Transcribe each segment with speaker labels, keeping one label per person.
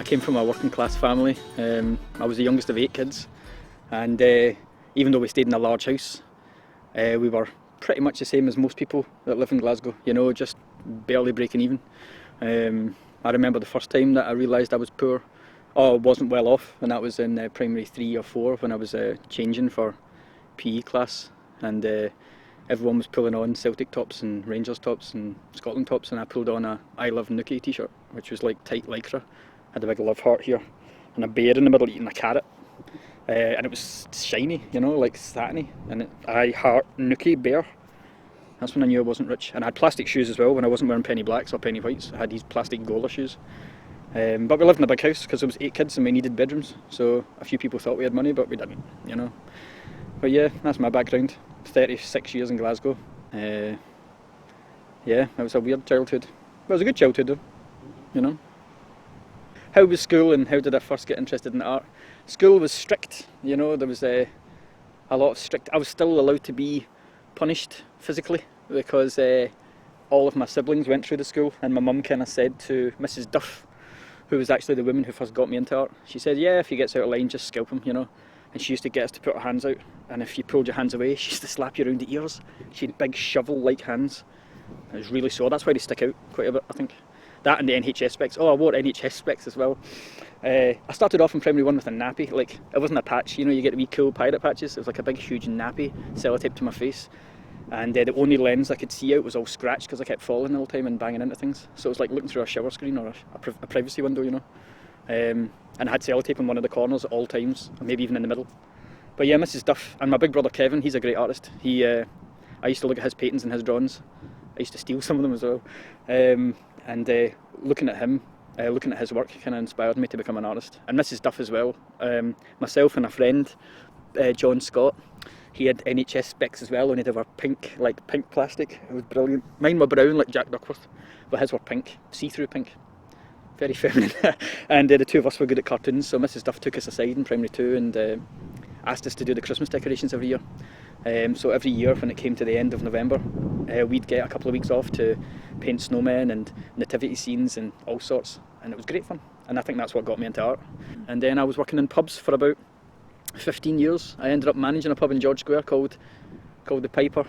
Speaker 1: came from a working class family. I was the youngest of 8 kids, and even though we stayed in a large house, we were pretty much the same as most people that live in Glasgow, you know, just barely breaking even. I remember the first time that I realised I was poor, or wasn't well off, and that was in primary 3 or 4 when I was changing for PE class, and everyone was pulling on Celtic tops and Rangers tops and Scotland tops, and I pulled on a I Love Nookie t-shirt, which was like tight lycra, had a big love heart here, and a bear in the middle eating a carrot, and it was shiny, you know, like satiny, and I heart Nookie bear. That's when I knew I wasn't rich. And I had plastic shoes as well when I wasn't wearing penny blacks or penny whites. I had these plastic Gola shoes. But we lived in a big house because there was 8 kids and we needed bedrooms, so a few people thought we had money, but we didn't, you know. But yeah, that's my background. 36 years in Glasgow. Yeah, it was a weird childhood. But it was a good childhood though, you know. How was school and how did I first get interested in art? School was strict, you know, there was a lot of strict. I was still allowed to be punished physically because all of my siblings went through the school, and my mum kind of said to Mrs. Duff, who was actually the woman who first got me into art, she said, yeah, if he gets out of line, just scalp him, you know. And she used to get us to put our hands out, and if you pulled your hands away, she used to slap you around the ears. She had big shovel-like hands. It was really sore. That's why they stick out quite a bit, I think. That and the NHS specs. Oh, I wore NHS specs as well. I started off in primary 1 with a nappy. Like, it wasn't a patch, you know, you get the wee cool pirate patches. It was like a big huge nappy sellotaped to my face, and the only lens I could see out was all scratched because I kept falling all the time and banging into things. So it was like looking through a shower screen or a privacy window, you know. And I had sellotape in one of the corners at all times, or maybe even in the middle. But yeah, Mrs. Duff, and my big brother Kevin, he's a great artist. I used to look at his paintings and his drawings. I used to steal some of them as well. And looking at him, looking at his work kind of inspired me to become an artist. And Mrs. Duff as well. Myself and a friend, John Scott, he had NHS specs as well, only they were pink, like pink plastic. It was brilliant. Mine were brown like Jack Duckworth, but his were pink, see-through pink. Very feminine. And the two of us were good at cartoons, so Mrs. Duff took us aside in primary 2 and asked us to do the Christmas decorations every year. So every year when it came to the end of November, we'd get a couple of weeks off to paint snowmen and nativity scenes and all sorts, and it was great fun, and I think that's what got me into art. And then I was working in pubs for about 15 years. I ended up managing a pub in George Square called the Piper.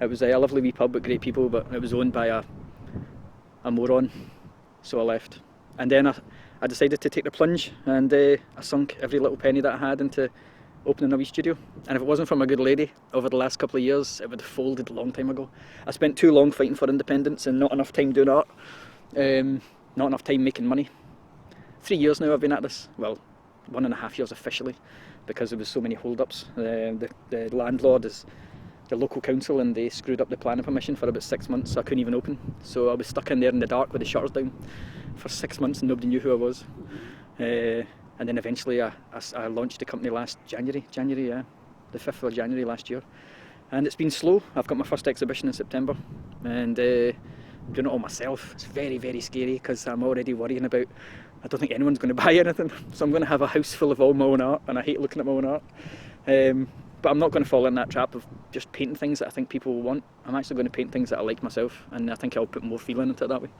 Speaker 1: It was a lovely wee pub with great people, but it was owned by a moron, so I left. And then I decided to take the plunge, and I sunk every little penny that I had into opening a wee studio. And if it wasn't for my good lady over the last couple of years, it would have folded a long time ago. I spent too long fighting for independence and not enough time doing art, not enough time making money. 3 years now I've been at this, well, 1.5 years officially, because there was so many hold-ups. The landlord is the local council, and they screwed up the planning permission for about 6 months, so I couldn't even open. So I was stuck in there in the dark with the shutters down for 6 months and nobody knew who I was. And then eventually I launched the company last January, yeah, the 5th of January last year. And it's been slow. I've got my first exhibition in September, and doing it all myself. It's very, very scary because I'm already worrying about, I don't think anyone's going to buy anything. So I'm going to have a house full of all my own art, and I hate looking at my own art. But I'm not going to fall in that trap of just painting things that I think people will want. I'm actually going to paint things that I like myself, and I think I'll put more feeling into it that way.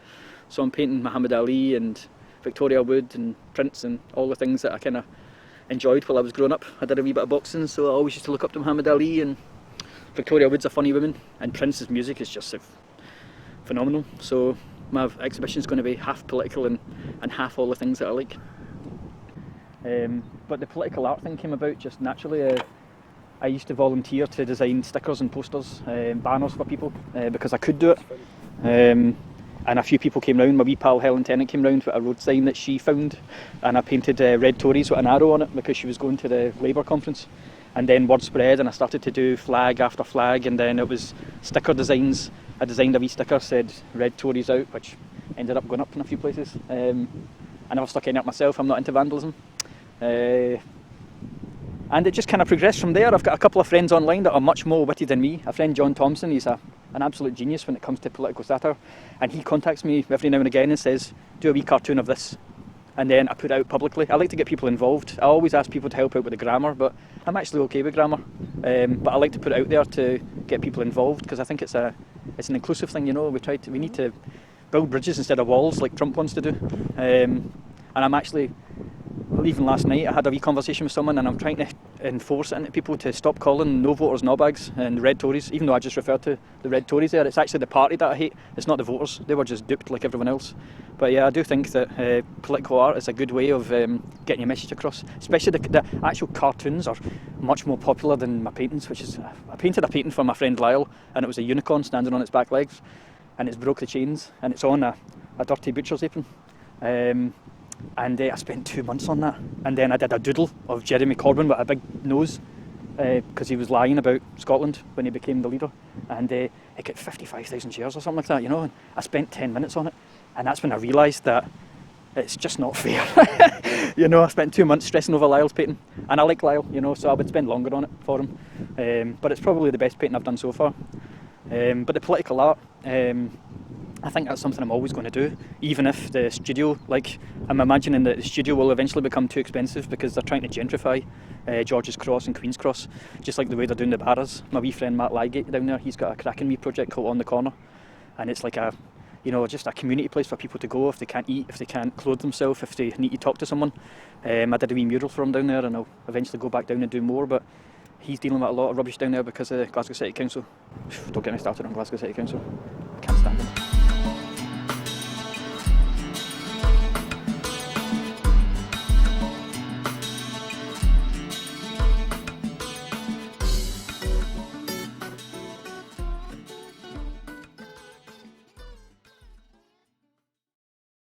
Speaker 1: So I'm painting Muhammad Ali and Victoria Wood and Prince and all the things that I kind of enjoyed while I was growing up. I did a wee bit of boxing, so I always used to look up to Muhammad Ali, and Victoria Wood's a funny woman, and Prince's music is just phenomenal. So my exhibition's going to be half political and half all the things that I like. But the political art thing came about just naturally. I used to volunteer to design stickers and posters, banners for people, because I could do it. And a few people came round. My wee pal Helen Tennant came round with a road sign that she found, and I painted red Tories with an arrow on it because she was going to the Labour conference. And then word spread, and I started to do flag after flag, and then it was sticker designs. I designed a wee sticker said red Tories out, which ended up going up in a few places. I never stuck any up myself. I'm not into vandalism. And it just kind of progressed from there. I've got a couple of friends online that are much more witty than me. A friend, John Thompson, he's an absolute genius when it comes to political satire, and he contacts me every now and again and says, do a wee cartoon of this, and then I put it out publicly. I like to get people involved. I always ask people to help out with the grammar, but I'm actually okay with grammar, but I like to put it out there to get people involved, because I think it's an inclusive thing, you know. We need to build bridges instead of walls like Trump wants to do. And I'm actually, even last night I had a wee conversation with someone, and I'm trying to enforce it into people to stop calling no voters knobbags and red Tories, even though I just referred to the red Tories there. It's actually the party that I hate, it's not the voters. They were just duped like everyone else. But yeah, I do think that political art is a good way of getting your message across. Especially the actual cartoons are much more popular than my paintings, which is, I painted a painting for my friend Lyle, and it was a unicorn standing on its back legs, and it's broke the chains, and it's on a dirty butcher's apron. And I spent 2 months on that, and then I did a doodle of Jeremy Corbyn with a big nose, because he was lying about Scotland when he became the leader, and it got 55,000 shares or something like that, you know, and I spent 10 minutes on it, and that's when I realised that it's just not fair. You know, I spent 2 months stressing over Lyle's painting, and I like Lyle, you know, so I would spend longer on it for him, but it's probably the best painting I've done so far. But the political art, I think that's something I'm always going to do, even if the studio, like, I'm imagining that the studio will eventually become too expensive because they're trying to gentrify George's Cross and Queen's Cross, just like the way they're doing the Barras. My wee friend Matt Lygate down there, he's got a cracking wee project called On the Corner, and it's like a, you know, just a community place for people to go if they can't eat, if they can't clothe themselves, if they need to talk to someone. I did a wee mural for him down there, and I'll eventually go back down and do more, but he's dealing with a lot of rubbish down there because of Glasgow City Council. Don't get me started on Glasgow City Council.